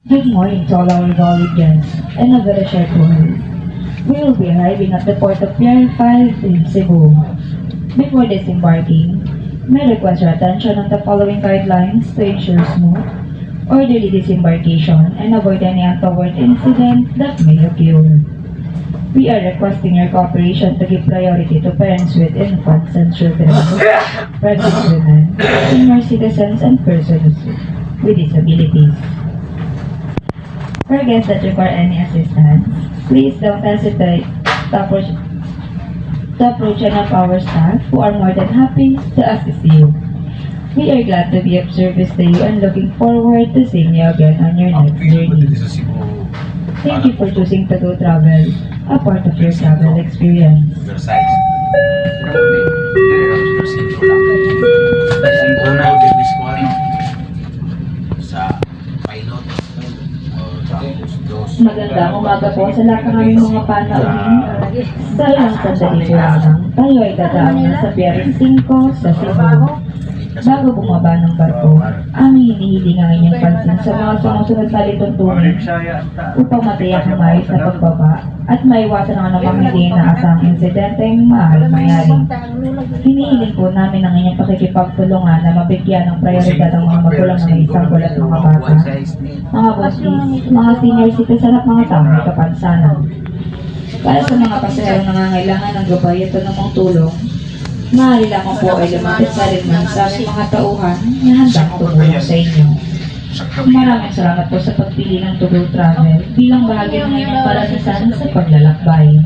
Good morning to all our valued guests and a very short word. We will be arriving at the port of Pier 5 in Cebu. Before disembarking, may request your attention on the following guidelines to ensure smooth, orderly disembarkation and avoid any untoward incident that may occur. We are requesting your cooperation to give priority to parents with infants and children, pregnant women, senior citizens, and persons with disabilities. For guests that require any assistance, please don't hesitate to approach any of our staff who are more than happy to assist you. We are glad to be of service to you and looking forward to seeing you again on your next journey. Thank you for choosing to do travel, a part of your travel experience. Magandang umaga po sa lahat ng aming mga panauhin. Sa ilang sandali po lamang, tayo ay dadaan na sa Pier 5 sa Cebu. Bago bumaba ng barko, aming hinihiling ang inyong pansin sa mga sumusunod na lituntunin upang matiyak ang maayos na pagbaba at maiwasan ang anumang hindi inaasahang insidente ang maaaring mangyari. Hinihiling po namin ang inyong pakikipagtulungan na mabigyan ng prioridad ang mga magulang na may isang bulat ng mga bata, mga buntis, mga senior citizen at mga taong may kapansanan. Para sa mga pasaherong nangangailangan ng gabay at anumang tulong, maaari lamang po ay lumapit sa rin sa aming mga tauhan na handang tumulong sa inyo. Maraming salamat po sa pagpili ng Tugo Travel bilang bahagi ng inyong karanasan sa paglalakbay.